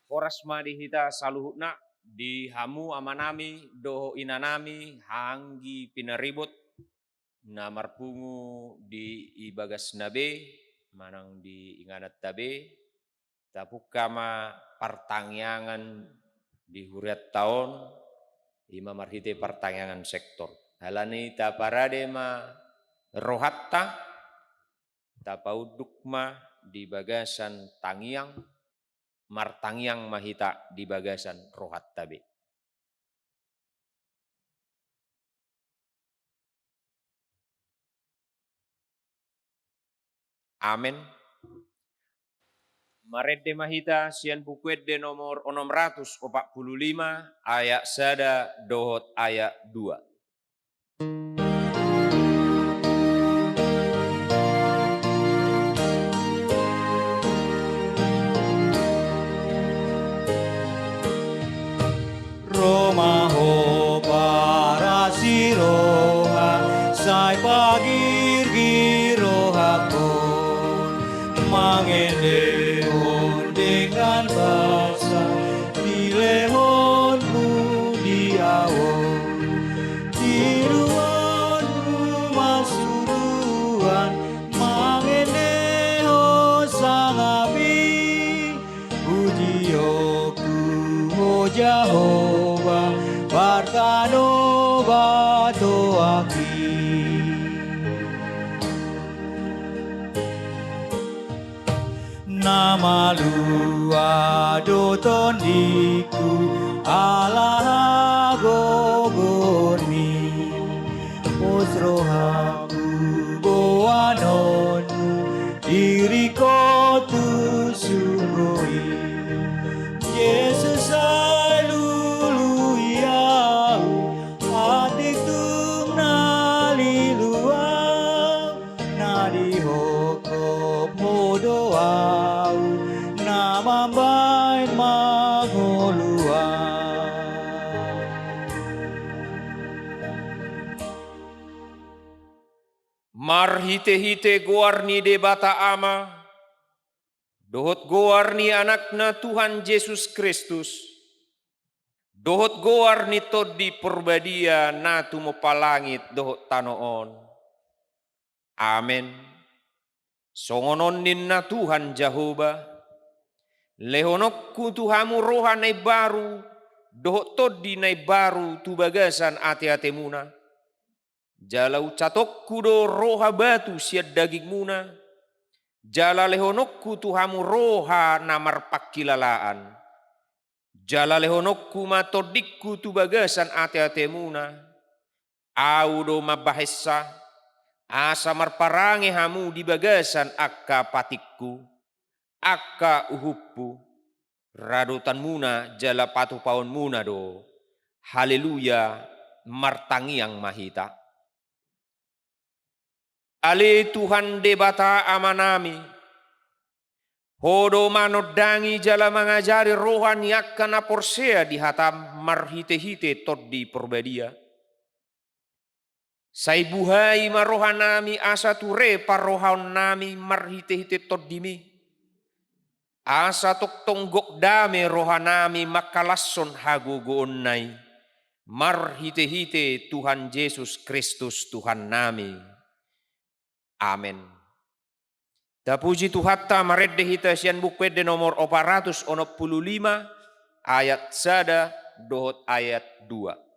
Horas madi hita saluhutna di hamu amanami doho inanami hanggi pinaribut na marpungu di ibagas nabe manang di inganat tabe tapuk kama pertangyangan di huriat tahun ima marhite pertangyangan sektor halani taparade ma rohatta tapaudukma di bagasan tangiang martangiang mahita di bagasan rohat tabe. Amin. Marede mahita sian bukuet de nomor 645 ayat sada dohot ayat 2. Roma ho para siroha sai pagir girohakon mangende hon dengan basa di lehonmu di awon tiruanmu masuruan mangende ho sangabi Ujiyoku ho Jehovah Barkano bato aki Nama lua do tondiku Allah gogormi Osrohaku boanonu Diriko tu sungguhi Yesus haleluya hati tung naliluau nadi hokop modoau nama bain magolua Marhite-hite goarni de bata ama dohot goarni anakna Tuhan Yesus Kristus dohot goarni todi perbadia natu mo palangit dohot tanoon. Amen. Songonon ninna Tuhan Jehovah lehonokku Tuhamu roha nai baru dohot todi nai baru tu bagasan ate-ate muna jalau catokku do roha batu siad daging muna jala lehonokku Tuhamu roha namar pakilalaan jala lehonokku matodikku tu bagasan ate-ate muna au do mabahessa asa marparange hamu di bagasan akka patikku akka uhuppu radotan muna jala patu paon muna do haleluya martangiang mahita ale Tuhan debata amanami hodo manodangi jala mangajari rohani akan aporsea di hatam marhite-hite todi perbadia sai buhai marohanami asa ture parohan nami marhite-hite todimi asa tok tonggok dame rohanami makalasson hagogoon nai marhite-hite Tuhan Yesus Kristus Tuhan nami. Amin. Da puji Tuhatta maredde hita sian bukwede nomor 465 ayat sada dohot ayat 2.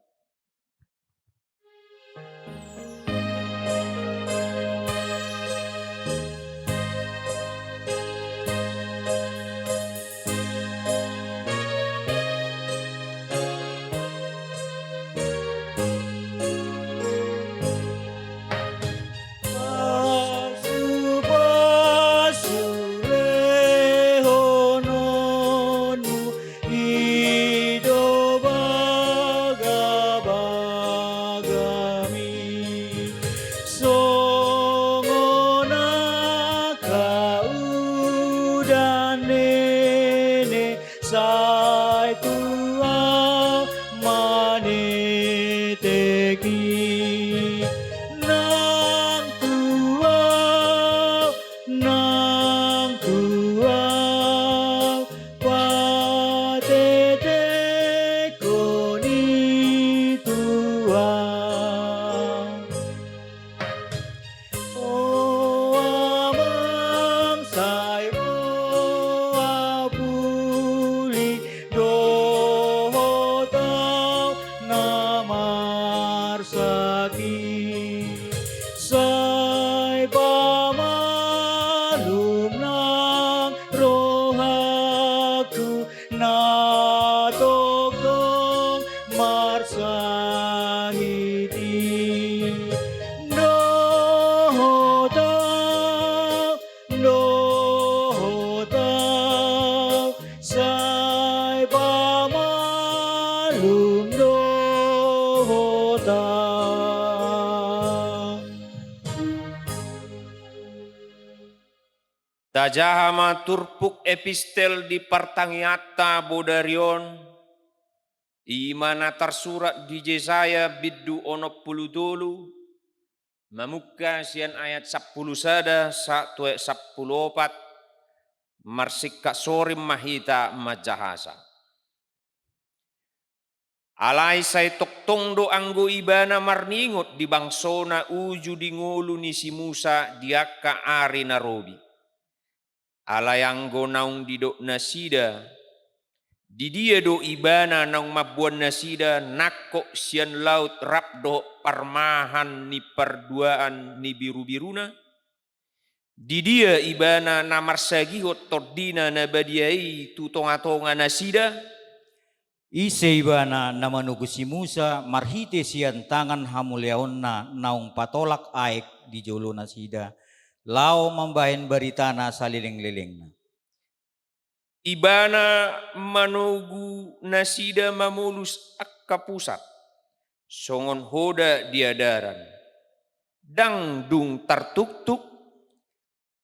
Tajahama turpuk epistel di pertangiata bodarion, imana tersurat di Yesaya biddu onop puluh dulu, memukka sian ayat 10 sada, 1:10 marsikka sorim mahita majahasa. Alai sai toktong do anggo ibana marningot di bangsona uju di ngolu ni si Musa diakka ari narobi. Alai anggo naung didok nasida, di dia do ibana naung mabuan nasida nakko sian laut rabdo parmahan ni perduaan ni biru-biruna. Di dia ibana namar sagihot tordina nabadiai tutonga-tonga nasida. Ise ibana namanugu si Musa marhite sian tangan hamuleonna naung patolak aek di jolo nasida lao mambahen baritana saliling-lilingna. Ibana manugu nasida mamulus akka pusat, songon hoda diadaran, dang dung tartuk-tuk,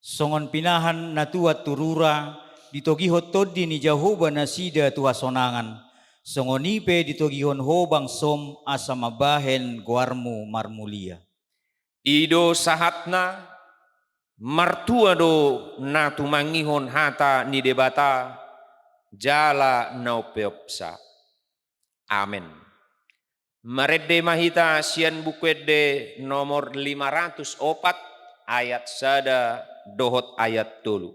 Songon pinahan natuat turura ditogihot toddi ni Jahoba nasida tua sonangan. Songonipe ditogihon hobang som asa mabahen guarmu marmulia. ido sahatna martua do natu mangihon hata ni debata jala naupeopsa. Amin. Meredde mahita sian bukwede nomor 504 ayat sada dohot ayat tulu.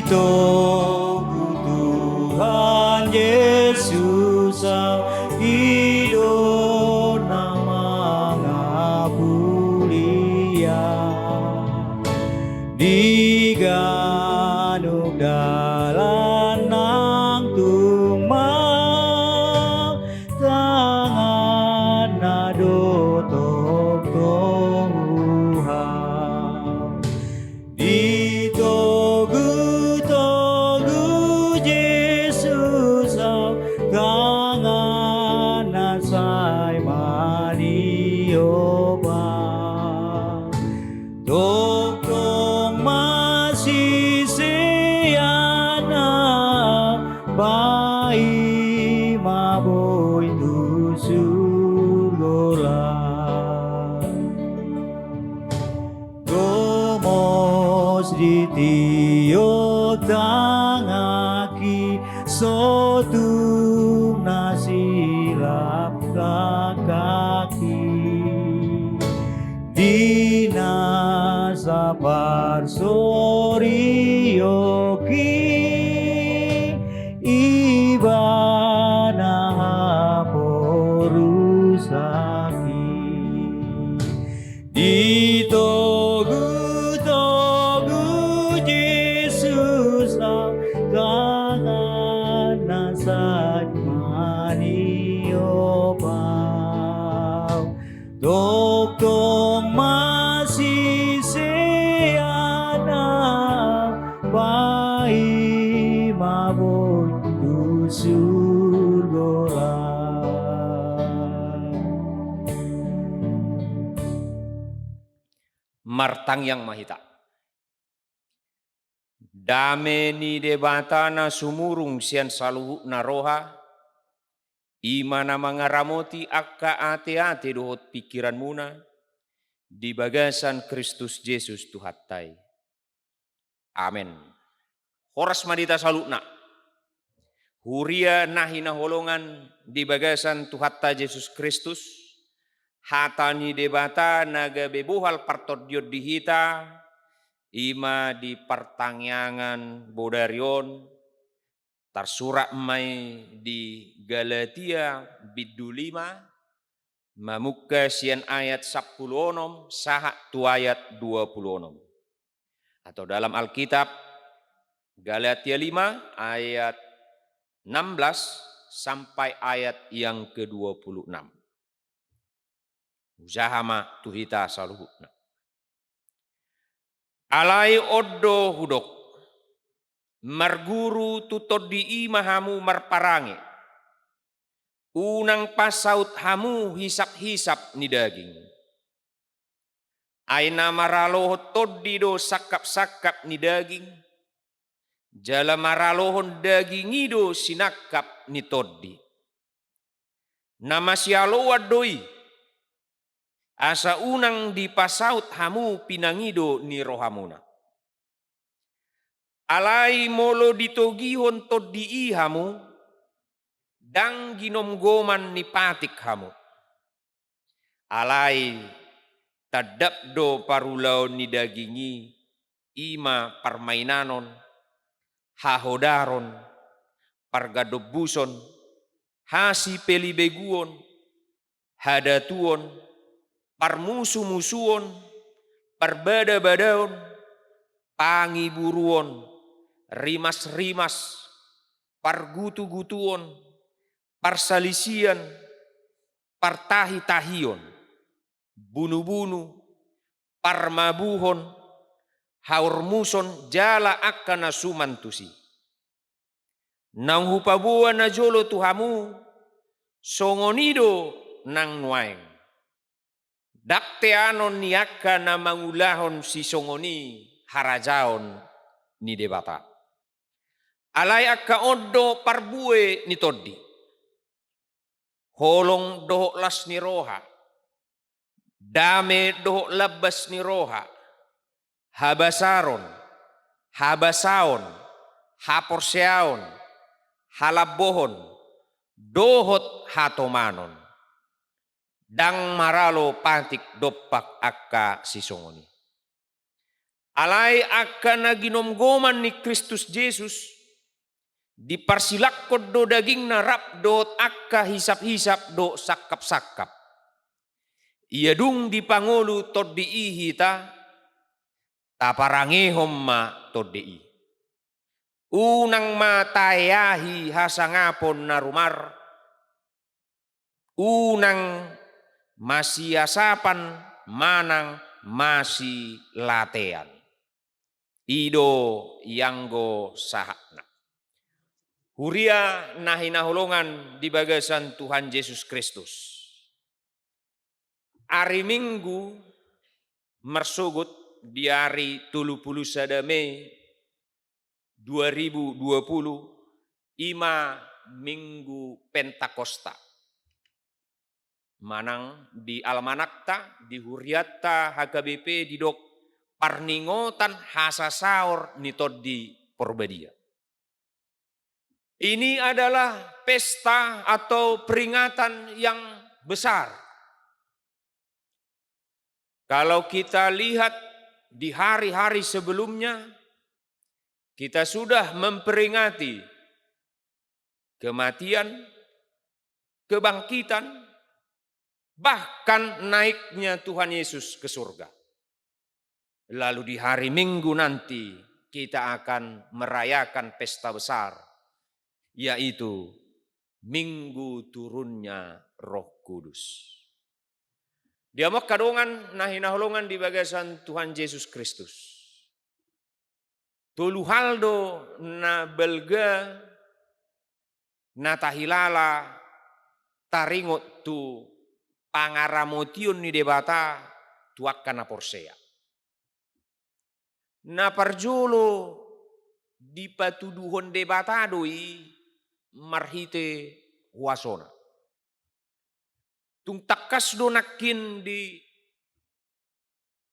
Ditoku Tuhan Yesus hidup nama ngapulia diganuk dalan nang tumang tangan nado Tuhan ditogu Yesus tangan nasai manioba Tokong masih siana bai maboy tusugola Gomos ditio tangaki sotung nasilap kaki Dina sapar sorioki ibana porusaki ditogu Yesus tangan nasat maniopau Tokong masih seana bai mabot tusurgola Martang yang mahita. Dame ni debatana sumurung sian saluhu naroha, imana mangaramoti akka ate-ate dohot pikiran muna, di bagasan Kristus Yesus Tuhattai. Amin. Horas madita salukna. Huria nahina holongan di bagasan Tuhatta Yesus Kristus, hatani debata naga bebuhal partodiot dihita, ima di pertangyangan bodarion, tersurat mai di Galatia biddu 5, mamukka sian ayat 10 onom, saha tu ayat 20 onom. Atau dalam Alkitab, Galatia 5 ayat 16 sampai ayat yang ke-26. Uzahama tuhita saluhukna. Alai oddo hudok, marguru tutod di imahamu marparange, unang pasaut hamu hisap-hisap ni daging. Aina maralohot toddi do sakap-sakap ni daging, jala maralohon dagingido sinakap ni toddi. Nama sialoa doi, asa unang dipasaut hamu pinangido ni rohamuna. Alai molo ditogihon toddi hamu, dang ginomgoman ni patik hamu. Alai tadapdo parulao ni dagingi, ima parmainanon, hahodaron, pargadobuson, hasi pelibeguon, hadatuon, parmusu-musuon, parbada-badaon, pangiburuon, rimas-rimas, pargutu-gutuon, parsalisian, partahi-tahion, bunu-bunu, parmabuhon, haurmuson, jala akkana sumantusi. Nang hupabuan na jolo tuhamu, songonido nang nuaeng. Dakte anon ni akka na mangulahon si songoni harajaon ni debata. Alai akka oddo parbue ni toddi. Holong dohok las ni roha. Dame dohok labas ni roha. Habasaron, habasaon, haporseaon, halabohon, dohot hatomanon. Dang maralo pantik dopak akka sisongoni. Alai akka na ginomgoman ni Kristus Jesus, diparsilakod do daging na rap dot akka hisap-hisap do sakap-sakap. Ia dung dipangulu toddi ihita, taparangehom ma toddi. Unang matayahi hasangapon na rumar, unang masiasapan manang masi latean. Ido yanggo sahakna. Huria nahinahulungan di bagasan Tuhan Yesus Kristus. Hari Minggu mersugut di hari 30 Mei 2020 ima Minggu Pentakosta. Manang di Almanakta, di Huriatta, HKBP, di dok parningotan hasasaur nitoddi porbadia. Ini adalah pesta atau peringatan yang besar. Kalau kita lihat di hari-hari sebelumnya, kita sudah memperingati kematian, kebangkitan, bahkan naiknya Tuhan Yesus ke surga. Lalu di hari Minggu nanti kita akan merayakan pesta besar, yaitu Minggu turunnya Roh Kudus. Diamak kadongan nahinahulungan di bagasan Tuhan Yesus Kristus. Tuluhaldo na belga na tahilala taringot tu pangaramotion ni debata tuakkan na porsea. Na parjolo di patuduhon debatadoi marhite wasona. Tung takas do nakin di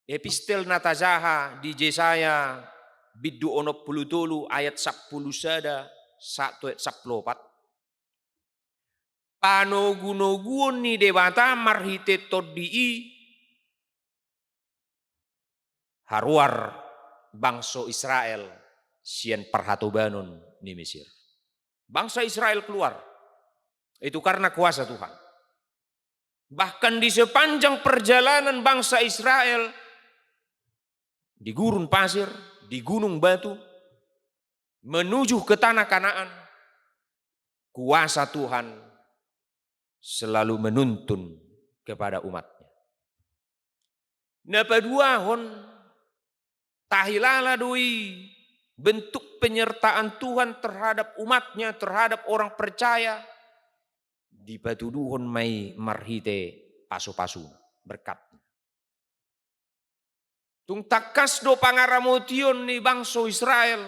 epistel natazaha di Jesaya biddu onop pulutulu ayat 10 sada 1 ayat 14. Panogunoguon ni debata marhite toddi haruar bangsa Israel sien perhatobanon ni Mesir. Bangsa Israel keluar. Itu karena kuasa Tuhan. Bahkan di sepanjang perjalanan bangsa Israel di gurun pasir, di gunung batu, menuju ke tanah Kanaan, kuasa Tuhan selalu menuntun kepada umatnya. Napaduahon tahilala doi bentuk penyertaan Tuhan terhadap umatnya, terhadap orang percaya. Di patuduhon mai marhite pasu-pasu berkat. Tung takas do pangaramotion ni bangsa Israel.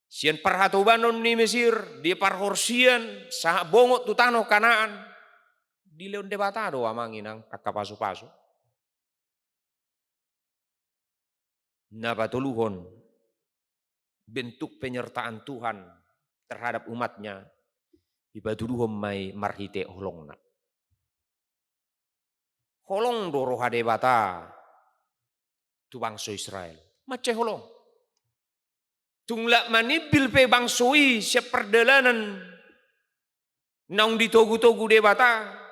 Sian parhatobanon ni Mesir, di parhorsian, sa bongot tu tano Kanaan. Di leon debatado amangin ang kakapasu-pasu. Napatuluhon bentuk penyertaan Tuhan terhadap umatnya. Ibatuduhom mai marhite holongna. Holong do roha debata tu bangsa Israel. Mace holong. Tungla manibil pe bangsoi siap perdalanan naung ditogu-togu debata.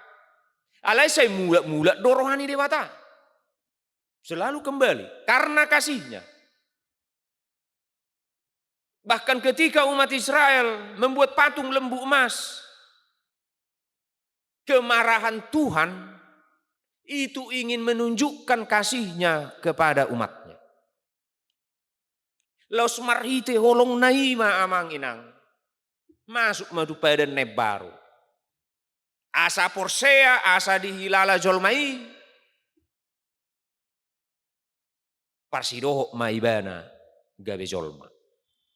Alai saya mula-mula do rohani debata. Selalu kembali karena kasihnya. Bahkan ketika umat Israel membuat patung lembu emas, kemarahan Tuhan itu ingin menunjukkan kasihnya kepada umatnya. Laus marhite holong naima amang inang, masuk madu pada nebaru. Asa porsea, asa dihilala jolmai, parsidohok maibana gabe jolma.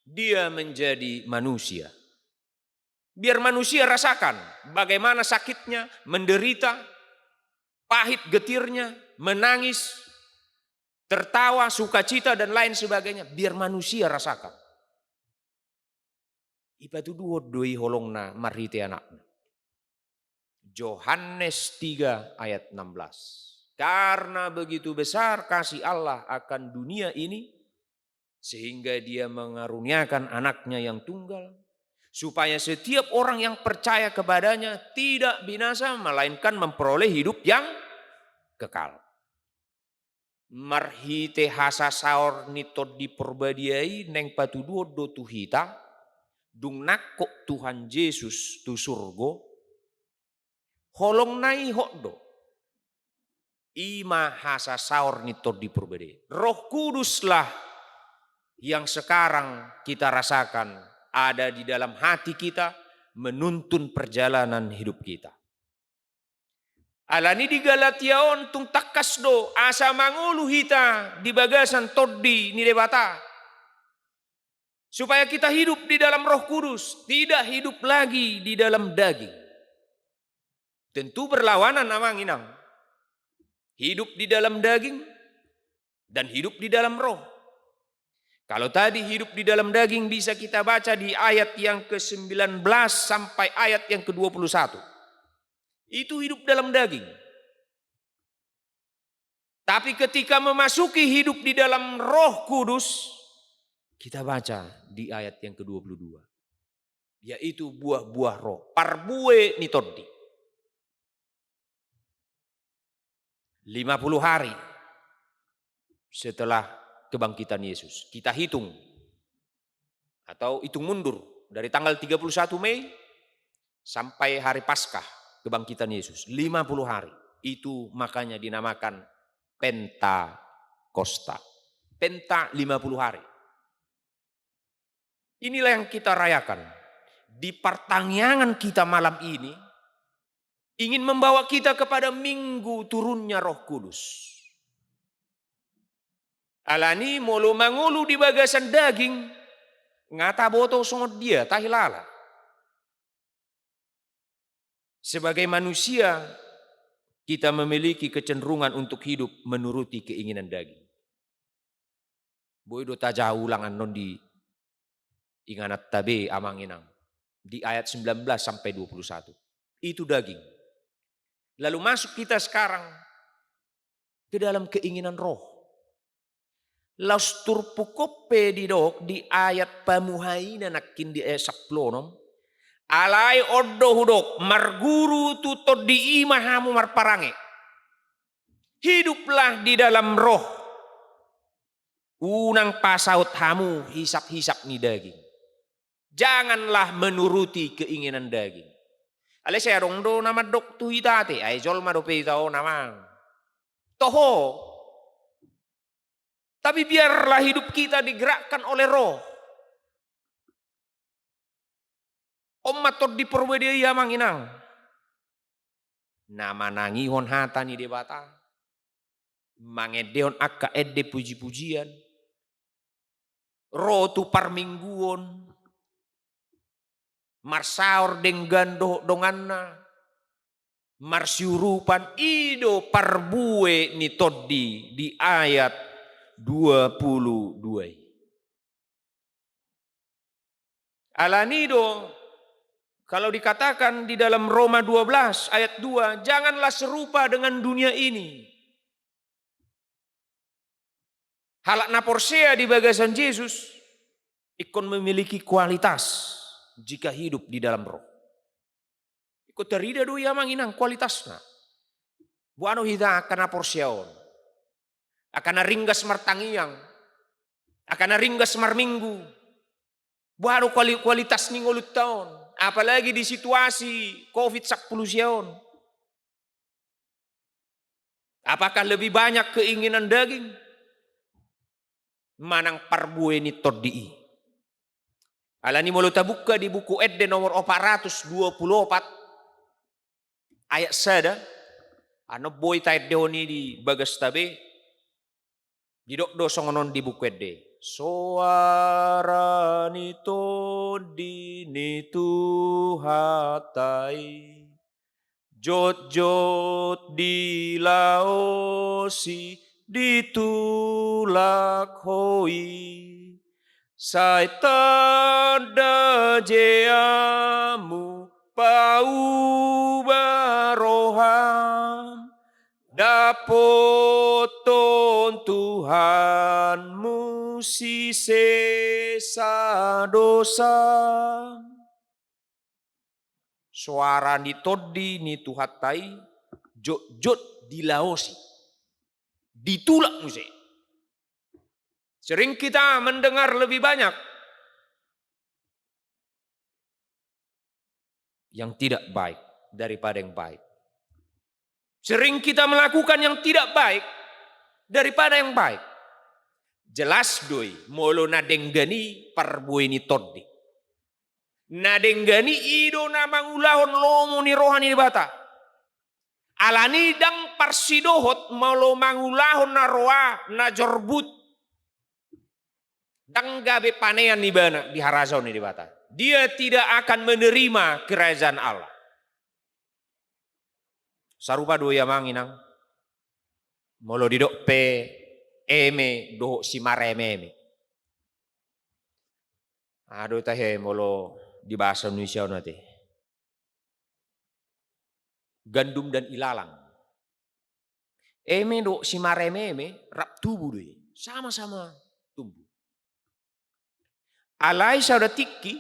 Dia menjadi manusia. Biar manusia rasakan bagaimana sakitnya, menderita, pahit getirnya, menangis, tertawa, sukacita dan lain sebagainya. Biar manusia rasakan. Ipatu duo doi holongna marhite anakna. Yohanes 3 ayat 16. Karena begitu besar kasih Allah akan dunia ini, sehingga dia mengaruniakan anaknya yang tunggal, supaya setiap orang yang percaya kepadanya tidak binasa, melainkan memperoleh hidup yang kekal. Marhite hasa saor nitod diperbadiai neng patuduo do tuhita, dung nakok Tuhan Yesus tu surgo, holong nai hokdo. Ima hasa saor nitod diperbadiai. Roh Kuduslah yang sekarang kita rasakan ada di dalam hati kita, menuntun perjalanan hidup kita. Alani di Galatiaon tung takas do asa mangulu hita di bagasan toddi ni debata. Supaya kita hidup di dalam Roh Kudus, tidak hidup lagi di dalam daging. Tentu berlawanan amang inang. Hidup di dalam daging dan hidup di dalam roh. Kalau tadi hidup di dalam daging bisa kita baca di ayat yang ke-19 sampai ayat yang ke-21. Itu hidup dalam daging. Tapi ketika memasuki hidup di dalam Roh Kudus, kita baca di ayat yang ke-22. Yaitu buah-buah roh. Parbue nitodi. 50 hari setelah kebangkitan Yesus. Kita hitung atau hitung mundur dari tanggal 31 Mei sampai hari Paskah kebangkitan Yesus. 50 hari. Itu makanya dinamakan Pentakosta. Penta 50 hari. Inilah yang kita rayakan. Di pertanyaan kita malam ini ingin membawa kita kepada minggu turunnya Roh Kudus. Alani molo mangulu di bagasan daging, ngata boto songot dia, tahilala. Sebagai manusia, kita memiliki kecenderungan untuk hidup menuruti keinginan daging. Boy do taja ulangan non di inganat tabe amang inang. Di ayat 19 sampai 21. Itu daging. Lalu masuk kita sekarang ke dalam keinginan roh. Laus turpukope di dok di ayat pamuhaina nakin di ayat 10. Alai oddo hudok marguru tutod di imahamu marparange. Hiduplah di dalam roh. Unang pasaut hamu hisap-hisap ni daging. Janganlah menuruti keinginan daging. Ale saya rong do nama dok tu hitate ay jol ma do pe tao namang. Toho Tapi biarlah hidup kita digerakkan oleh roh. Mator di perwedia manginang. Nama nangihon hatani debata. Mangedeon akka edde puji-pujian. Roh tu parmingguon. Marsaor denggan donganna. Marsyurupan ido parbue ni toddi di ayat 22. Alanido, kalau dikatakan di dalam Roma 12 ayat 2, janganlah serupa dengan dunia ini. Halak naporsea di bagasan Yesus, ikon memiliki kualitas jika hidup di dalam roh. Ikut terida do ya manginang kualitasnya. Buano hida akan naporseaon. Akan ringgas martangiang. Akan ringgas marminggu. Buano kualitas ni ngulut taon. Apalagi di situasi COVID-10 siaon. Apakah lebih banyak keinginan daging? Manang parbue ni toddi. Alani mulu tabuka di buku Edde nomor 424 ayat sada. Ano boy tayo deoni di bagas tabi. Didok songonon di buku Edde. Suara nito dini tuhatai. Jot-jot di laosi ditulak hoi. Saitan dajeamu pau baroham. Dapoton Tuhanmu si sesa dosa. Suara ni todi ni tuhatai, jot-jot dilaosi, ditulak musik. Sering kita mendengar lebih banyak yang tidak baik daripada yang baik. Sering kita melakukan yang tidak baik daripada yang baik. Jelas doi, molo nadenggani parbuini toddi. Nadenggani ido na mangulahon lomo ni rohani bata. Alani dang parsidohot molo mangulahon na roa na jorbut. Dang gabe panean ni bana di harazon ni bata. Dia tidak akan menerima kerajaan Allah. Sarupa doya manginang. Molo didok pe eme doho si marememe. Aduh tahe molo di bahasa Indonesia nanti. Gandum dan ilalang. Eme do si marememe rap tubuh doi. Sama-sama tumbuh. Alai sauda tiki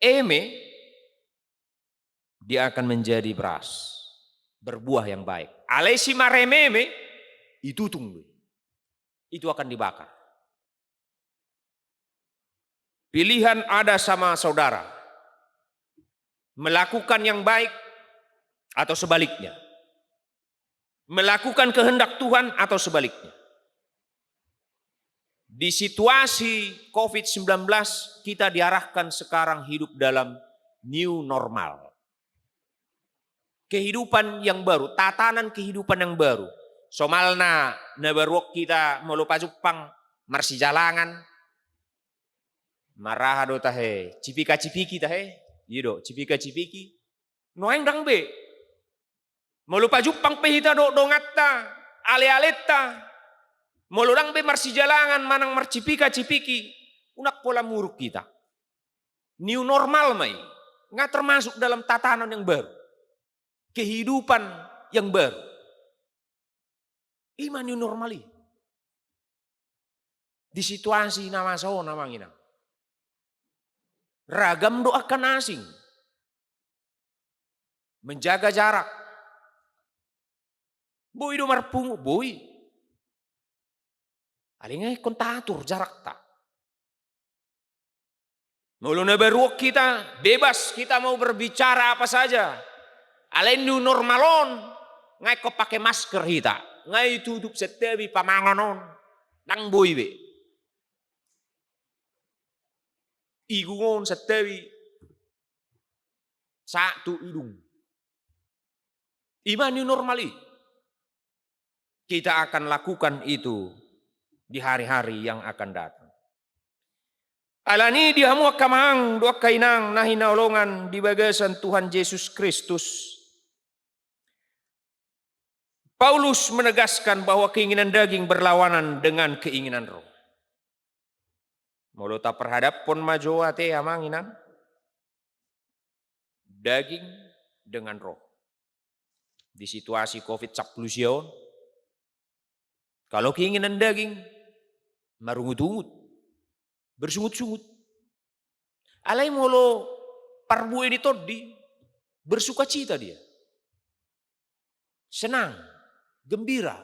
eme dia akan menjadi beras. Berbuah yang baik. Alai si marememe itu tunggu. Itu akan dibakar. Pilihan ada sama saudara. Melakukan yang baik atau sebaliknya. Melakukan kehendak Tuhan atau sebaliknya. Di situasi COVID-19 kita diarahkan sekarang hidup dalam new normal. Kehidupan yang baru, tatanan kehidupan yang baru. Somalna nabarwok kita melupa Jepang, marsi jalangan. Marah do tahe, cipika-cipiki tahe. Yido, cipika-cipiki. Noeng dang be. Melupa Jepang pehita do dongatta, ale-aleta. Molorang be marsi jalangan manang marcipika-cipiki. Unak pola muruk kita. New normal mai. Nggak termasuk dalam tatanan yang baru. Kehidupan yang baru. Iman new normali. Di situasi nama sao namang ina. Ragam doakan asing. Menjaga jarak. Boy do marpungu, boy. Alingay kontatur jarak tak. Mulu na beruok kita bebas kita mau berbicara apa saja. Alain new normalon ngay ko pakai masker kita. Ngay tutup setebi pamanganon. nang boy be. Igungon sa tewi satu idung. Iman new normal kita akan lakukan itu di hari-hari yang akan datang. Alani dihamu kamang doa kainang nahinaulongan di bagasan Tuhan Yesus Kristus. Paulus menegaskan bahwa keinginan daging berlawanan dengan keinginan roh. Mulu tak perhadap pun maju ate amang inang. Daging dengan roh. Di situasi COVID-19, kalau keinginan daging, marungut-ungut, bersungut-sungut. Alai mulu parbu ini todi, bersuka cita dia. Senang, gembira.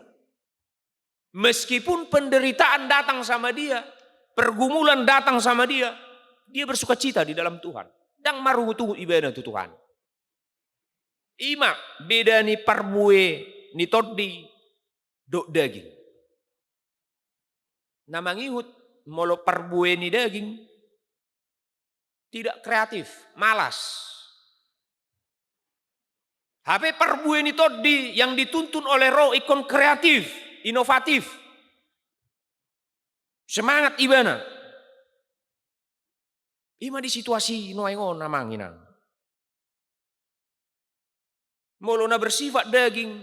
Meskipun penderitaan datang sama dia, pergumulan datang sama dia bersuka cita di dalam Tuhan. Dan marungut-ungut ibadah itu Tuhan. Ima beda ni parbue ni todi dok daging. Namangihut molo parbue ni daging tidak kreatif, malas. HP parbue ni todi yang dituntun oleh roh ikon kreatif, inovatif. Semangat ibana. Ima di situasi noengon namanginang. Molo na bersifat daging,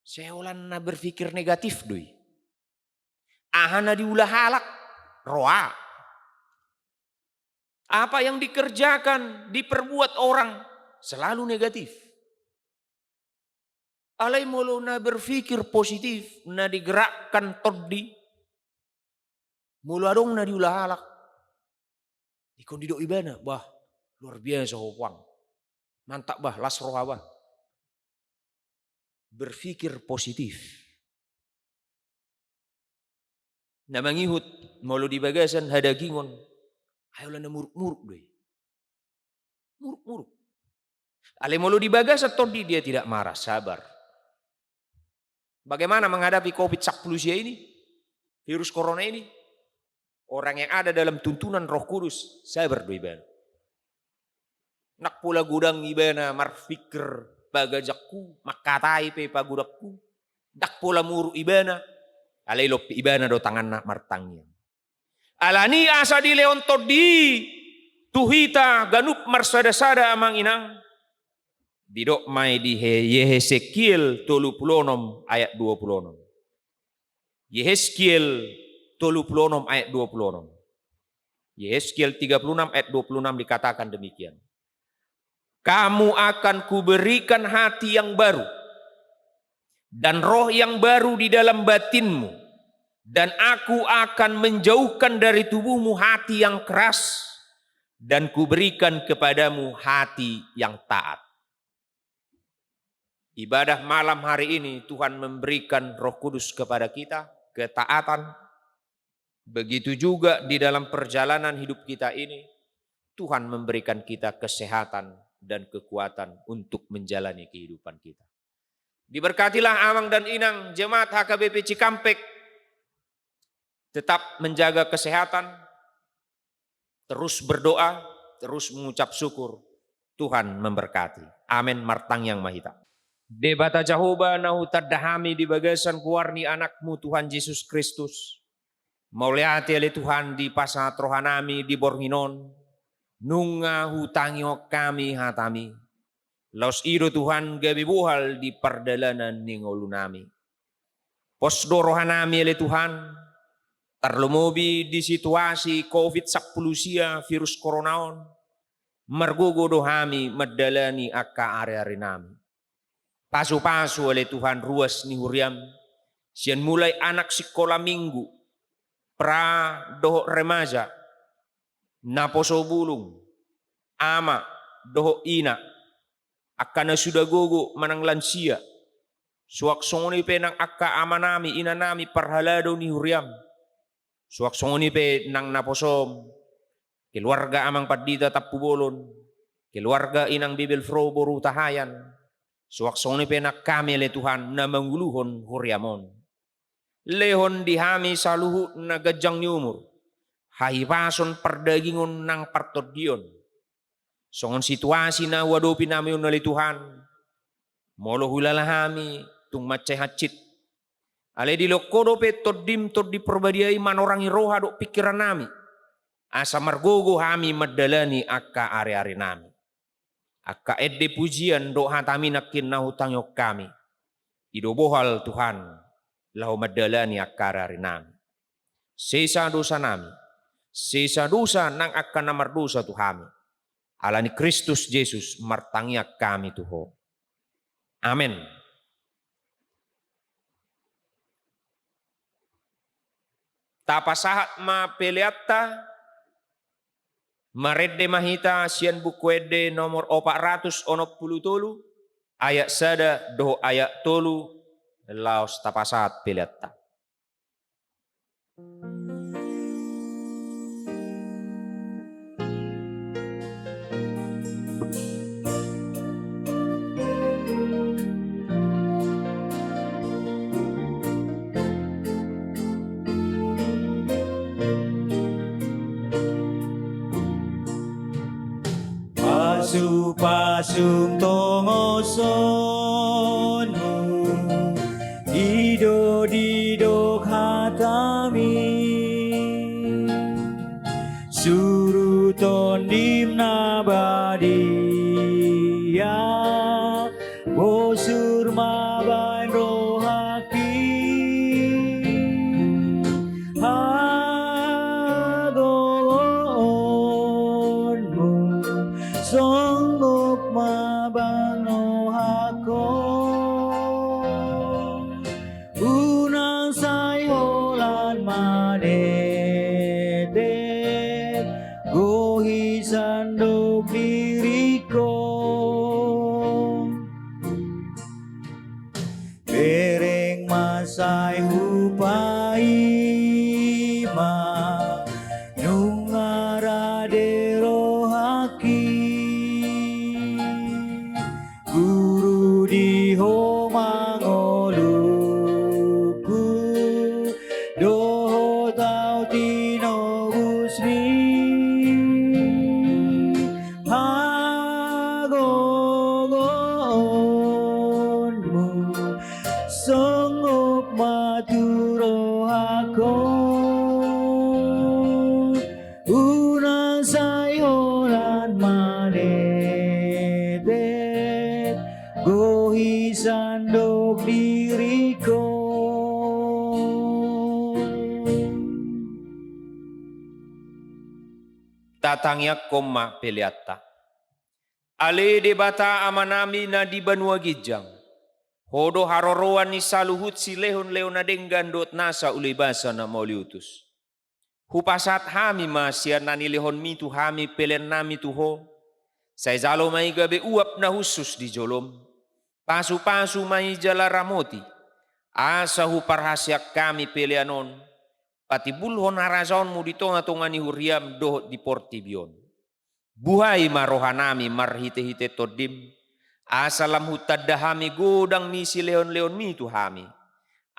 seolah na berpikir negatif doi. Ahana diulah halak, roa. Apa yang dikerjakan, diperbuat orang, selalu negatif. Alai molo na berpikir positif, na digerakkan todi, molo adong na diulah halak. Ikon didok ibana, bah luar biasa hopang. Mantap bah, las roha bah. Berpikir positif. Namangihut, molo di bagasan hadagingon. Ayolah na muruk-muruk doi. Muruk-muruk. Ale molo di bagasan todi dia tidak marah, sabar. Bagaimana menghadapi COVID-19 ini? Virus corona ini? Orang yang ada dalam tuntunan Roh Kudus, sabar doi bang. Nak pula gudang ibana marfikir bagajakku makatai pe pagudakku dak pula muru ibana alai lop ibana do tangan nak martangnya alani asa di leon todi tuhita ganup marsada-sada amang inang didok mai di Yeheskiel 36 ayat 26 Yeheskiel 36 ayat 26 Yeheskiel 36 ayat 26 dikatakan demikian. Kamu akan kuberikan hati yang baru dan roh yang baru di dalam batinmu, dan aku akan menjauhkan dari tubuhmu hati yang keras dan kuberikan kepadamu hati yang taat. Ibadah malam hari ini Tuhan memberikan Roh Kudus kepada kita, ketaatan. Begitu juga di dalam perjalanan hidup kita ini Tuhan memberikan kita kesehatan dan kekuatan untuk menjalani kehidupan kita. Diberkatilah amang dan inang jemaat HKBP Cikampek tetap menjaga kesehatan, terus berdoa, terus mengucap syukur. Tuhan memberkati. Amin martang yang mahita. Debata Jehovah nahu tadahami di bagasan kuarni anakmu Tuhan Yesus Kristus. Mauliati oleh Tuhan di pasat rohanami di Borhinon. Nunga hutangio kami hatami. Laus iro Tuhan gabi buhal di perdalanan ningolunami. Posdo rohanami oleh Tuhan. Terlumobi di situasi COVID-19 virus koronaon. Mergogo dohami medalani akka are-are nami. Pasu-pasu oleh Tuhan ruas ni huriam. Sian mulai anak sekolah minggu. Pra doho remaja. Naposo bulung, ama, doho ina, akana sudah gogo manang lansia, suak songoni pe nang akka ama nami, ina nami parhalado ni huriam, suak songoni pe nang naposom, keluarga amang padita tapubolon, keluarga inang bibel fro boru tahayan, suak songoni pe nak kami le Tuhan na manguluhon huriamon. lehon dihami saluhu na gajang ni umur, hahipason perdagingon nang partodion. Songon situasi na wadopi nami unali Tuhan, molo hulalahami tung macai hacit. Ale di lokodo pe todim todi perbadiai manorangi roha dok pikiran nami. Asa margogo hami madalani akka are-are nami. Akka edde pujian dok hatami nakin na hutangyo kami. Ido bohal Tuhan lahu madalani akka are-are nami. Sesa dosa nami. Sesa dosa nang akka namar dosa Tuhami. Alani Kristus Yesus martangiak kami Tuho. Amin. Tapasahat ma peleatta maredde mahita sian bukuede nomor 463 ayat sada doh ayat tolu laos tapasahat peleatta. Pasung tongosonmu dido hatami suruton dimna badia bosur mabain rohaki hagonmu songok mabano hako unang sayolan manete gohi sandok diriko bereng masai hupaima nungara rohaki guru di homangoluku doho tau tino gusri hagogonmu songok maturo hako unang sayolan manete gohi sandok diriko. Tatangyak koma peleatta. Ale debata amanami na di banua gijang. Hodo haroroan ni saluhut si lehon leonadeng gandot nasa ulibasa na mauliutus. Hupasat hami masya nani lehon mitu hami pelen nami tuho. Say zalo mai gabe uap na husus di jolom. Pasu-pasu mai jala ramoti. Asa huparhasyak kami peleanon. Pati bulhon harazaonmu di tonga-tonga ni huriam dohot di portibion. Buhai marohanami marhite-hite todim. Asalam hutadahami godang misi leon-leon mitu hami.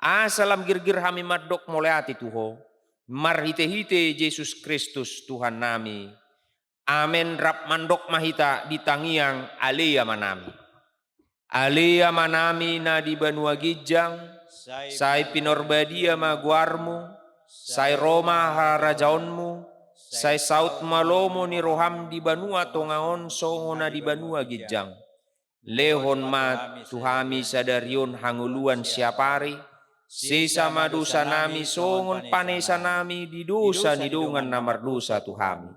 Asalam girgir hami madok moleati tuho. Marhite-hite Yesus Kristus Tuhan nami. Amen rap mandok mahita di tangiang alea manami. Alea manami na di banua gijang. Sai pinorbadia maguarmu. Sai Roma harajaonmu. Sai saut malomo ni roham di banua tongaon songona di banua gijang. Lehon mat tuhami sadarion hanguluan siapari. Sisa madusa nami songon panesa nami di dosa nidungan namar dosa tuhami.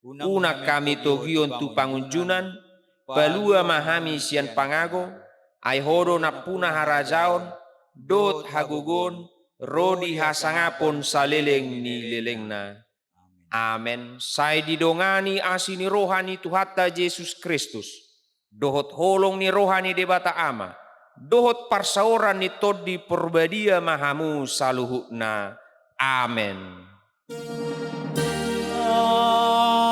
Unak kami togion tu pangunjunan. Balua mahami sian pangago. Aihodo napuna harajaon. Dot hagugon. Rodi hasangapon saleleng ni lelengna. Amen. Sai didongani asini rohani Tuhata Yesus Kristus. Dohot holong ni rohani debata ama. Dohot parsaoran ni todi perbadia mahamu saluhukna. Amen.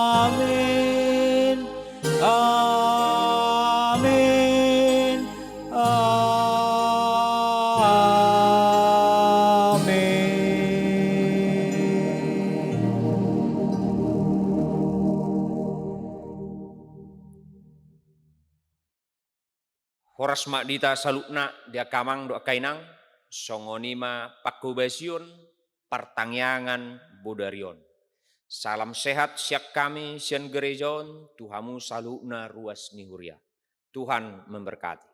Amin. Amin. Amin. Horas mak dita salukna dia kamang doa kainang, songonima pakubasion, pertangyangan bodarion. Salam sehat siak kami, sian gerejon, Tuhamu salukna ruas nihuria. Tuhan memberkati.